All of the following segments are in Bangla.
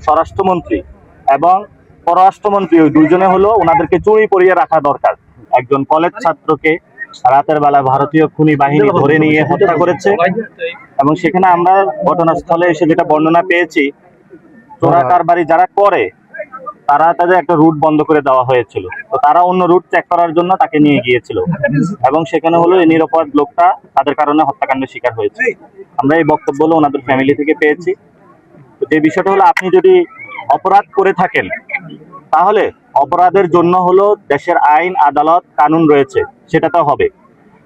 স্বরাষ্ট্রমন্ত্রী এবং পররাষ্ট্রমন্ত্রী ওই দুইজনে হলো ওনাদেরকে চুরি পরিয়ে রাখা দরকার। একজন কলেজ ছাত্রকে রাতের বেলা ভারতীয় খুনি বাহিনী ধরে নিয়ে হত্যা করেছে এবং সেখানে আমরা ঘটনাস্থলে এসে যেটা বর্ণনা পেয়েছি, চোরা কারবারি যারা করে তারা তাদের একটা রুট বন্ধ করে দেওয়া হয়েছিল, তো তারা অন্য রুট চেক করার জন্য তাকে নিয়ে গিয়েছিল এবং সেখানে হলো এই নিরাপদ লোকটা তাদের কারণে হত্যাকাণ্ডের শিকার হয়েছে। আমরা এই বক্তব্য হলো ওনাদের ফ্যামিলি থেকে পেয়েছি। তো যে বিষয়টা হলো, আপনি যদি অপরাধ করে থাকেন তাহলে অপরাধের জন্য হলো দেশের আইন আদালত কানুন রয়েছে, সেটা তো হবে।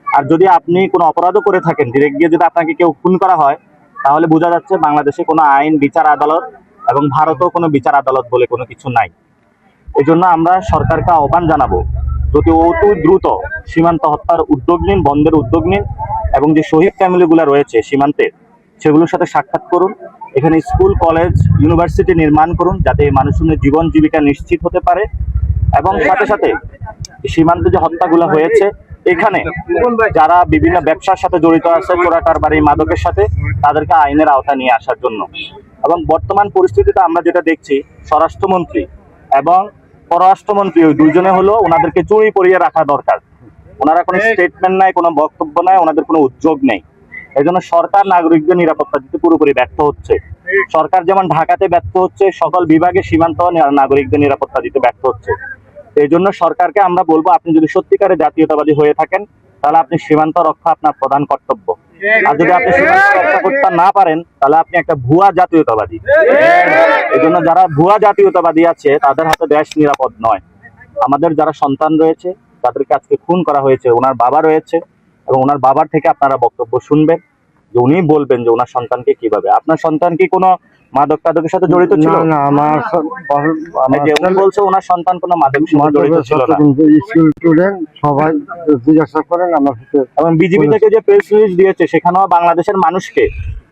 আর যদি আপনি কোনো অপরাধও করে থাকেন, ডিরেক্ট গিয়ে যদি আপনাকে কেউ খুন করা হয়, তাহলে বোঝা যাচ্ছে বাংলাদেশে কোনো আইন বিচার আদালত এবং ভারতেও কোনো বিচার আদালত বলে কোনো কিছু নাই। এই জন্য আমরা সরকারকে আহ্বান জানাবো, যদি অতি দ্রুত সীমান্ত হত্যার উদ্যোগ নিন, বন্ধের উদ্যোগ নিন এবং যে শহীদ ফ্যামিলিগুলো রয়েছে সীমান্তে সেগুলোর সাথে সাক্ষাৎ করুন। এখানে স্কুল, কলেজ, ইউনিভার্সিটি নির্মাণ করুন যাতে এই মানুষের জীবন জীবিকা নিশ্চিত হতে পারে এবং সাথে সাথে সীমান্তে যে হত্যাগুলো হয়েছে এখানে যারা বিভিন্ন ব্যবসার সাথে জড়িত আছে, চোরা কারবারি, মাদকের সাথে, তাদেরকে আইনের আওতায় নিয়ে আসার জন্য। এবং বর্তমান পরিস্থিতিতে আমরা যেটা দেখছি, স্বরাষ্ট্রমন্ত্রী এবং পররাষ্ট্রমন্ত্রী ওই দুইজনে হলো ওনাদেরকে চুরি পরিয়ে রাখা দরকার। ওনারা কোনো স্টেটমেন্ট নাই, কোনো বক্তব্য নাই, ওনাদের কোনো উদ্যোগ নেই। এই জন্য সরকার নাগরিকদের নিরাপত্তা দিতে পুরোপুরি ব্যর্থ হচ্ছে। সরকার যেমন ঢাকাতে ব্যর্থ হচ্ছে, সকল বিভাগে সীমান্ত নাগরিকদের নিরাপত্তা দিতে ব্যর্থ হচ্ছে। এই জন্য সরকারকে আমরা বলবো, আপনি যদি সত্যিকারের জাতীয়তাবাদী হয়ে থাকেন তাহলে আপনি সীমান্ত রক্ষা আপনার প্রধান কর্তব্য। আর যদি আপনি সীমান্ত রক্ষা করতে না পারেন তাহলে আপনি একটা ভুয়া জাতীয়তাবাদী। এই জন্য যারা ভুয়া জাতীয়তাবাদী আছে তাদের হাতে দেশ নিরাপদ নয়। আমাদের যারা সন্তান রয়েছে তাদেরকে আজকে খুন করা হয়েছে, ওনার বাবা রয়েছে এবং ওনার বাবার থেকে আপনারা বক্তব্য শুনবেন যে উনি বলবেন যে ওনার সন্তানকে কিভাবে। আপনার সন্তান কি কোনো মাদক টাদকের সাথে জড়িত ছিল? না, আমার যে উনি বলছে ওনার সন্তান কোনো মাদকের সাথে জড়িত ছিল না। স্কুল স্টুডেন্ট সবাই জিজ্ঞাসা করেন আমার সাথে। এবং বিজেপি থেকে যে প্রেস রিলিজ দিয়েছে সেখানেও বাংলাদেশের মানুষকে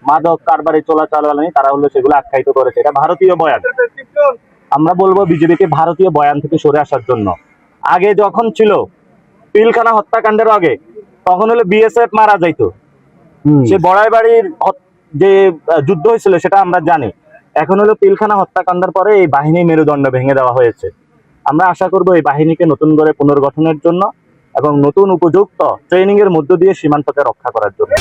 মাদক কারবারে চোরাচালানি তারা হলো সেগুলো আখ্যায়িত করেছে। এটা ভারতীয় বয়ান। আমরা বলবো বিজেপিকে ভারতীয় বয়ান থেকে সরে আসার জন্য। আগে যখন ছিল পিলখানা হত্যাকাণ্ডের আগে, তখন হলো বিএসএফ মারা যাইতো। সে বড়াই বাড়ির যে যুদ্ধ হয়েছিল সেটা আমরা জানি। এখন হলো পিলখানা হত্যাকাণ্ডের পরে এই বাহিনী মেরুদণ্ড ভেঙে দেওয়া হয়েছে। আমরা আশা করবো এই বাহিনীকে নতুন করে পুনর্গঠনের জন্য এবং নতুন উপযুক্ত ট্রেনিং এর মধ্য দিয়ে সীমান্তকে রক্ষা করার জন্য।